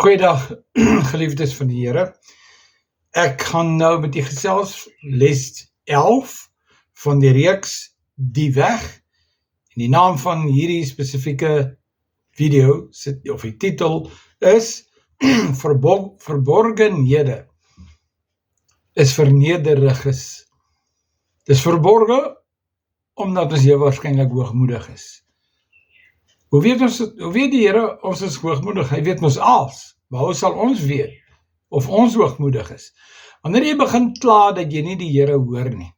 Goeiedag, geliefdes van die Here. Ek gaan nou met die gesels les 11 van die reeks Die Weg. En die naam van hierdie spesifieke video, of die titel, is Verborgenhede is vernederiges. Dis verborgen, omdat ons heel waarskynlik hoogmoedig is. Hoe weet die Here ons is hoogmoedig? Hy weet ons als, maar hoe sal ons weet of ons hoogmoedig is? Wanneer jy begin kla dat jy nie die Here hoor nie,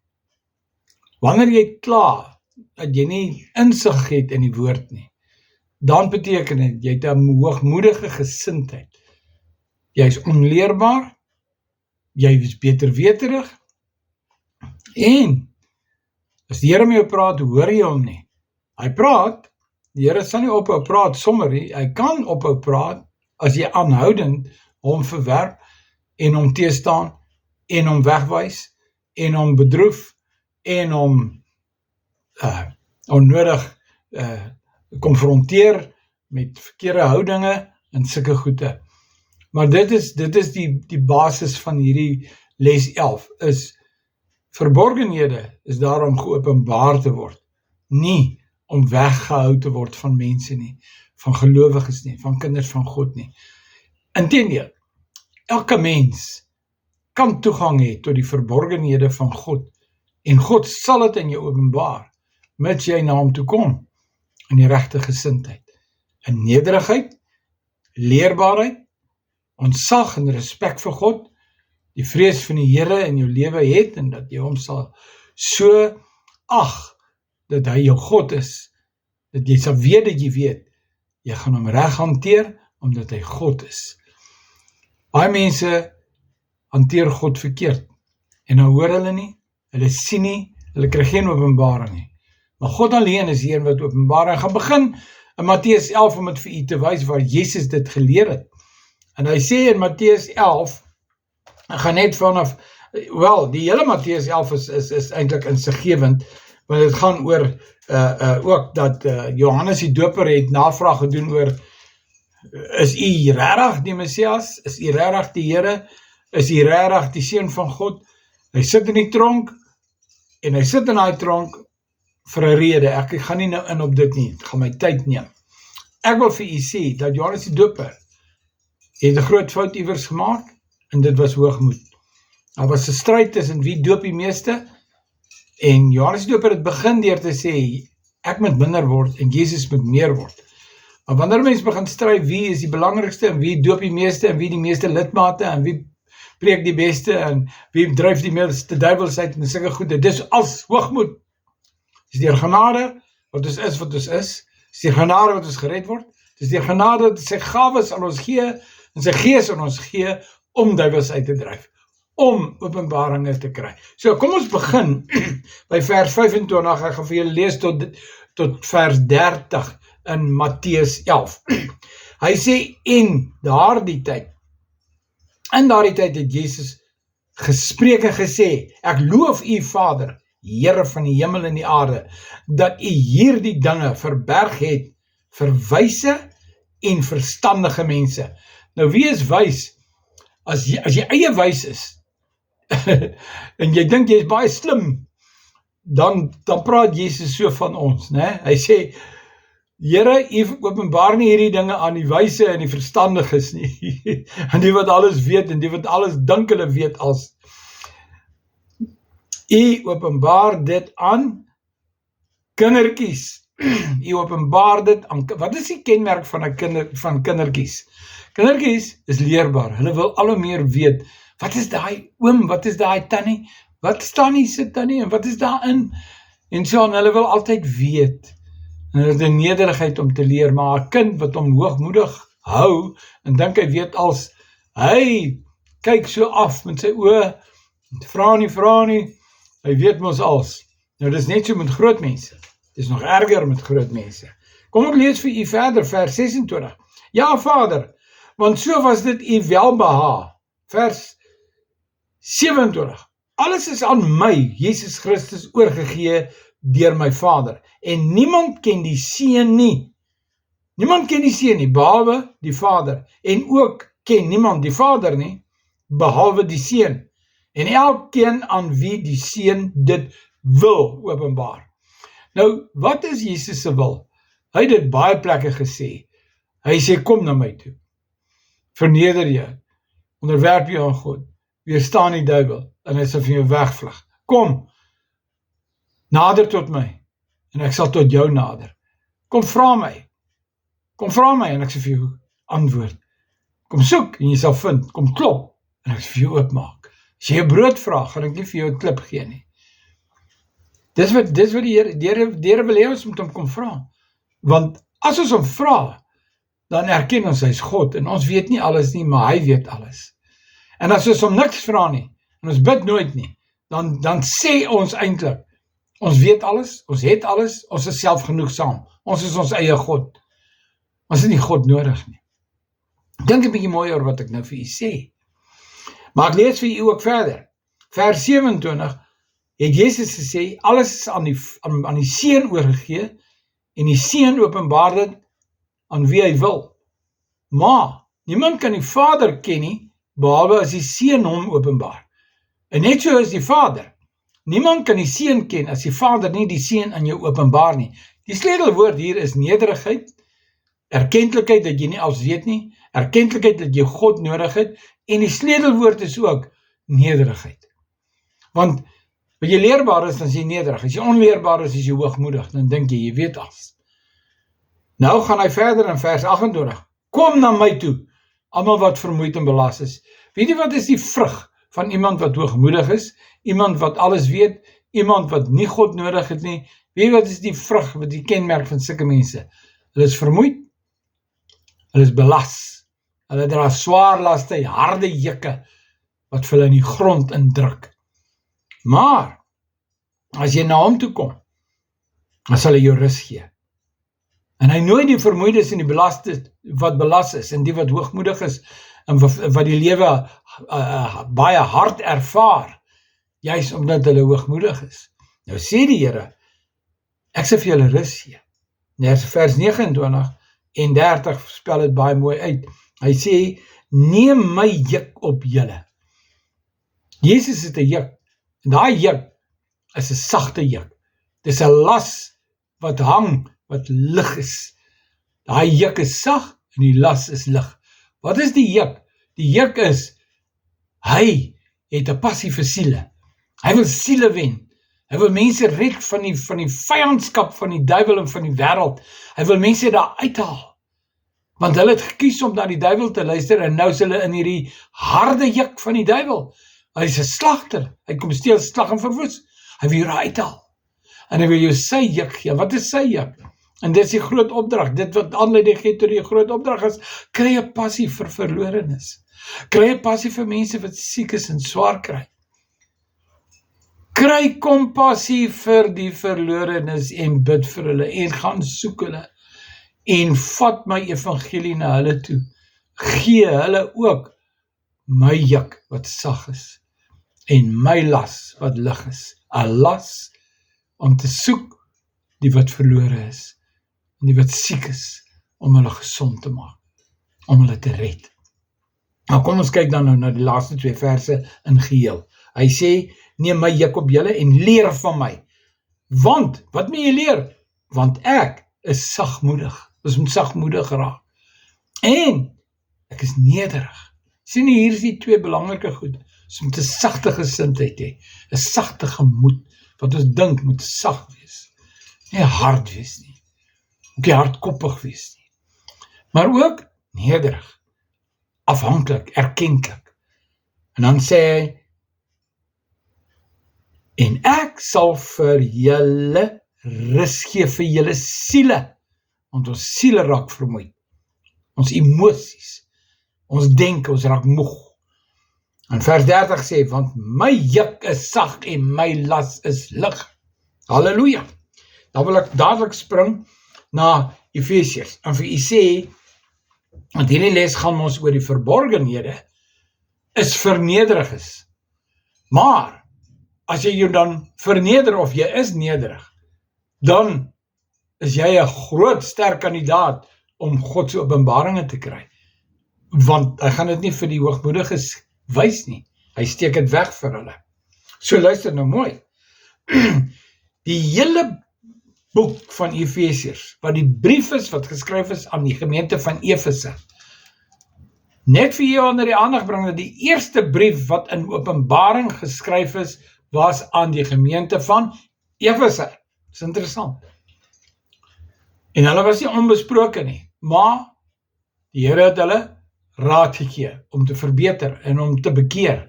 wanneer jy kla dat jy nie insig het in die woord nie, dan beteken dit, jy het 'n hoogmoedige gesindheid. Jy is onleerbaar, jy is beterweterig, en as die Here met jou praat, hoor jy hom nie. Hy praat, die Here sal nie ophou praat sommer nie, hy kan ophou praat, as jy aanhoudend hom verwerp, en hom teestaan, en hom wegwys, en hom bedroef, en hom onnodig konfronteer met verkeerde houdinge en sulke goede. Maar dit is die basis van hierdie les 11, is verborgenhede is daar om geopenbaar te word, nie om weggehou te word van mense nie, van gelowiges nie, van kinders van God nie. Inteendeel, elke mens kan toegang hê tot die verborgenhede van God, en God sal dit in jou openbaar, mits jy na hom toe kom, in die regte gesindheid, in nederigheid, leerbaarheid, ontzag en respek vir God, die vrees van die Here in jou lewe het, en dat jy hom sal so ag, dat hy jou God is, dat jy sal weet dat jy weet, jy gaan hom reg hanteer, omdat hy God is. Baie mense hanteer God verkeerd, en nou hoor hulle nie, hulle sien nie, hulle kry geen openbaring nie. Maar God alleen is hier wat openbaring gaan begin, in Matteus 11 om het vir u te wys, waar Jesus dit geleer het. En hy sê in Matteus 11, ek gaan net vanaf, die hele Matteus 11 is eintlik insiggewend, want het gaan oor, ook dat Johannes die Doper het navraag gedoen oor, is u regtig die Messias? Is u regtig die Here? Is u regtig die Seun van God? Hy sit in die tronk, en hy sit in die tronk vir 'n rede. Ek gaan nie nou in op dit nie, ek gaan my tyd neem. Ek wil vir u sê, dat Johannes die Doper het 'n groot fout iewers gemaak, en dit was hoogmoed. Daar was 'n stryd tussen wie doop die meeste, en Johannes die Doper het begin deur te sê, ek moet minder word, en Jesus moet meer word. Maar wanneer mense begin stry, wie is die belangrikste, en wie doop die meeste, en wie die meeste lidmate, en wie preek die beste, en wie dryf die meeste duiwels uit, en sulke goede, dis als hoogmoed. Dis deur genade, wat ons is, dis deur genade wat ons gered word, dis deur genade dat sy gawes aan ons gee, en sy gees aan ons gee, om duiwels uit te dryf, om openbaringe te kry. So, kom ons begin by vers 25, ek gaan vir julle lees tot vers 30 in Matteus 11. Hy sê, in daardie tyd het Jesus gespreek en gesê, ek loof u Vader, Here van die hemel en die aarde, dat u hierdie dinge verberg het vir wyse en verstandige mense. Nou, wie is wys? As jy eie wys is, en jy dink jy is baie slim, dan praat Jesus so van ons, né? Hy sê, Here, u openbaar nie hierdie dinge aan die wyse en die verstandiges nie, en die wat alles weet, en die wat alles dink hulle weet als. U openbaar dit aan kindertjies. U openbaar dit aan, wat is die kenmerk van kindertjies? Kindertjies is leerbaar, hulle wil al hoe meer weet, wat is daai oom, wat is daai tannie, wat staan hier sit tannie, en wat is daarin? En so, en hulle wil altyd weet, en hulle het 'n nederigheid om te leer, maar 'n kind wat hom hoogmoedig hou, en dink hy weet als, hy kyk so af met sy oë, vra nie, hy weet mos als. Nou, dis net so met groot mense, dis nog erger met groot mense. Kom ek lees vir u verder, vers 26. Ja, Vader, want so was dit u welbehae, vers 27. Alles is aan my, Jesus Christus, oorgegee deur my Vader, en niemand ken die Seun nie, behalwe die Vader, en ook ken niemand die Vader nie, behalwe die Seun. En elkeen aan wie die Seun dit wil openbaar. Nou, wat is Jesus se wil? Hy het dit baie plekke gesê. Hy sê, kom na my toe. Verneder jou, onderwerp jou aan God, weerstaan die duiwel, en hy sal van jou wegvlug. Kom, nader tot my, en ek sal tot jou nader. Kom vra my, en ek sal vir jou antwoord. Kom soek, en jy sal vind. Kom klop, en ek sal vir jou oopmaak. As jy 'n brood vra, gaan ek nie vir jou 'n klip gee nie. Dis wat die Here wil hê ons moet hom kom vra. Want as ons hom vra, dan erken ons hy is God, en ons weet nie alles nie, maar hy weet alles. En as ons hom niks vra nie, en ons bid nooit nie, dan sê ons eintlik, ons weet alles, ons het alles, ons is selfgenoegsaam, ons is ons eie God. Ons het nie God nodig nie. Dink 'n bietjie mooi oor wat ek nou vir u sê. Maar ek lees vir u ook verder. Vers 27 het Jesus gesê, alles is aan die Seun oorgegee, en die Seun openbaar dit aan wie hy wil. Maar niemand kan die Vader ken nie, behalwe as die Seun hom openbaar. En net so is die Vader. Niemand kan die Seun ken as die Vader nie die Seun aan jou openbaar nie. Die sleutelwoord hier is nederigheid, erkentlikheid dat jy nie alles weet nie, erkentlikheid dat jy God nodig het, en die sleutelwoord is ook nederigheid. Want as jy leerbaar is, dan is jy nederig. As jy onleerbaar is jy hoogmoedig, dan dink jy weet alles. Nou gaan hy verder in vers 28. Kom na my toe, almal wat vermoeid en belas is. Weet jy wat is die vrug van iemand wat hoogmoedig is? Iemand wat alles weet? Iemand wat nie God nodig het nie? Weet jy wat is die vrug, wat die kenmerk van sulke mense? Hulle is vermoeid, hulle is belas, hulle dra swaar laste, harde jikke, wat vir hulle in die grond indruk. Maar, as jy na hom toe kom, dan sal hy jou rus gee. En hy nooi die vermoeides en die belastes, wat belas is, en die wat hoogmoedig is, en wat die lewe baie hard ervaar, juist omdat hulle hoogmoedig is. Nou sê die Here, ek sal vir julle rus gee. Vers 29 en 30 spel dit baie mooi uit. Hy sê, neem my juk op julle. Jesus het 'n juk, en daai juk is 'n sagte juk. Dis 'n las wat hang, wat lig is. Daai juk is sag, en die las is lig. Wat is die juk? Die juk is, hy het 'n passie vir siele. Hy wil siele wen. Hy wil mense red van die vyandskap van die duiwel en van die wêreld. Hy wil mense daar uithaal. Want hulle het gekies om na die duiwel te luister, en nou is hulle in hierdie harde juk van die duiwel. Hy is 'n slagter. Hy kom steel, slag en verwoes. Hy wil jou uithaal. En hy wil jou sy juk gee. Wat is sy juk? En dit is die groot opdrag. Dit wat aanleiding gee tot die groot opdrag is, kry 'n passie vir verlorenes. Kry 'n passie vir mense wat siek is en swaar kry. Kry kompassie vir die verlorenes en bid vir hulle en gaan soek hulle en vat my evangelie na hulle toe. Gee hulle ook my juk wat sag is en my las wat lig is. 'n Las om te soek die wat verlore is en die wat siek is om hulle gesond te maak, om hulle te red. Nou kom ons kyk dan nou na die laaste 2 verse in geheel. Hy sê, neem my juk op julle en leer van my. Want, wat moet jy leer? Want ek is sagmoedig. Ons moet sagmoedig raak. En ek is nederig. Sien hier is die 2 belangrike goed. Ons moet 'n sagte gesindheid hê, 'n sagte gemoed. Wat ons dink moet sag wees. Nie hard wees nie. Ook nie hardkoppig wees nie. Maar ook nederig, afhanklik, erkentlik. En dan sê hy, en ek sal vir julle rus gee vir julle siele, want ons siele raak vermoeid, ons emosies, ons denke, ons raak moeg. En vers 30 sê, want my juk is sag en my las is lig. Halleluja. Dan wil ek dadelik spring na Efesiërs, en vir u sê, want hierdie les gaan ons oor die verborgenhede, is vernederig is. Maar, as jy jou dan verneder of jy is nederig, dan is jy 'n groot sterk kandidaat om God se openbaringe te kry. want hy gaan dit nie vir die hoogmoediges wys nie. Hy steek dit weg vir hulle. So luister nou mooi. Die hele boek van Efesiërs, wat die brief is wat geskryf is aan die gemeente van Efese. Net vir jou onder die aandag bring dat die eerste brief wat in Openbaring geskryf is, was aan die gemeente van Efese. Dis interessant. En hulle was nie onbesproke nie, maar die Here het hulle raad gegee om te verbeter en om te bekeer.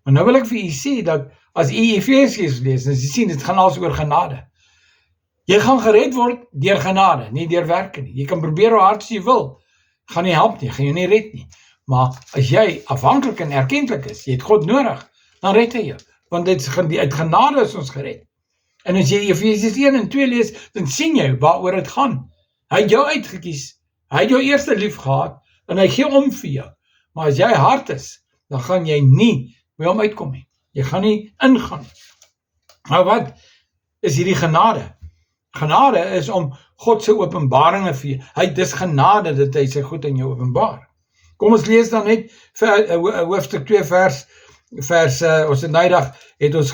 Maar nou wil ek vir u sê dat as u Efesiërs lees, en jy sien, dit gaan alles oor genade. Jy gaan gered word deur genade, nie deur werke nie. Jy kan probeer hoe hard as jy wil, gaan nie help nie, gaan jou nie red nie. Maar as jy afhanklik en erkentlik is, jy het God nodig, dan red hy jou. Want uit genade is ons gered. En as jy Efesiërs 1 en 2 lees, dan sien jy waaroor dit gaan. Hy het jou uitgekies, hy het jou eerste lief gehad, en hy gee om vir jou. Maar as jy hard is, dan gaan jy nie by hom uitkom nie. Jy gaan nie ingaan. Nou wat is hierdie genade? Genade is om God se openbaringe vir jou. Dis genade dat hy sy goed in jou openbaar. Kom ons lees dan net hoofstuk 2 vers ons het nydag het ons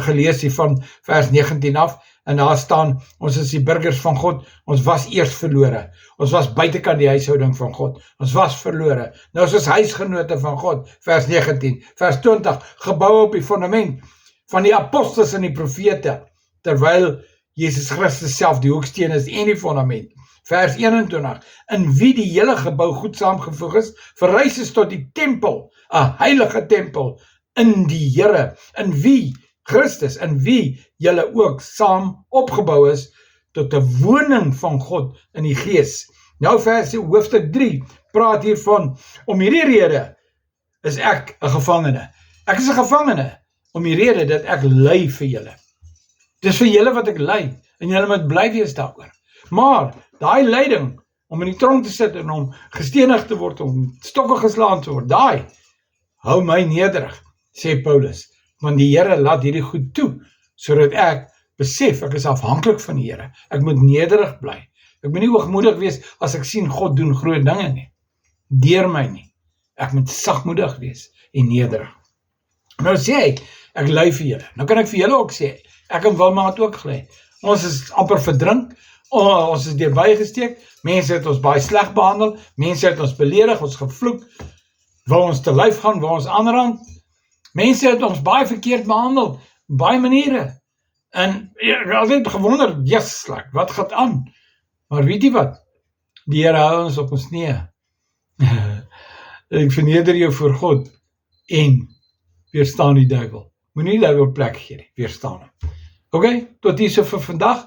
gelees hier van vers 19 af, en daar staan, ons is die burgers van God, ons was eers verlore, ons was buitekant die huishouding van God, ons was verlore, nou is ons huisgenote van God, vers 19, vers 20, gebou op die fundament van die apostels en die profete, terwyl Jesus Christus self die hoeksteen is en die fundament, vers 21, in wie die hele gebou goed saamgevoeg is, verrys is tot die tempel, 'n heilige tempel, in die Here, in wie Christus, in wie julle ook saam opgebou is, tot 'n woning van God in die Gees. Nou hoofstuk 3, praat hiervan, om hierdie rede is ek 'n gevangene. Ek is 'n gevangene, om die rede dat ek ly vir julle. Dis vir julle wat ek ly, en julle moet bly wees daaroor. Maar, daai lyding, om in die tronk te sit, en om gestenig te word, om stokke geslaan te word, daai, hou my nederig, sê Paulus, want die Here laat hierdie goed toe, sodat ek besef, ek is afhanklik van die Here, ek moet nederig bly, ek moet nie hoogmoedig wees, as ek sien God doen groot dinge nie, deur my nie, ek moet sagmoedig wees, en nederig. Nou sê ek ly vir julle, nou kan ek vir julle ook sê, ek en Wilma het ook gely, ons is amper verdrink, ons is deur bygesteek, mense het ons baie sleg behandel, mense het ons beledig, ons gevloek, wil ons te lyf gaan, wil ons aanrand, mense het ons baie verkeerd behandel, baie maniere, en ek het altyd gewonder, wat gaat aan, maar weet jy wat, die Here hou ons op ons knieë, ek verneder jou voor God, en weerstaan die duiwel, moenie die duiwel plek gee nie, weerstaan hom. Ok, tot hier so vir vandag,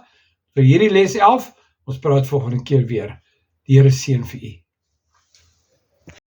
vir hierdie les 11, ons praat volgende keer weer, die Here seën vir u.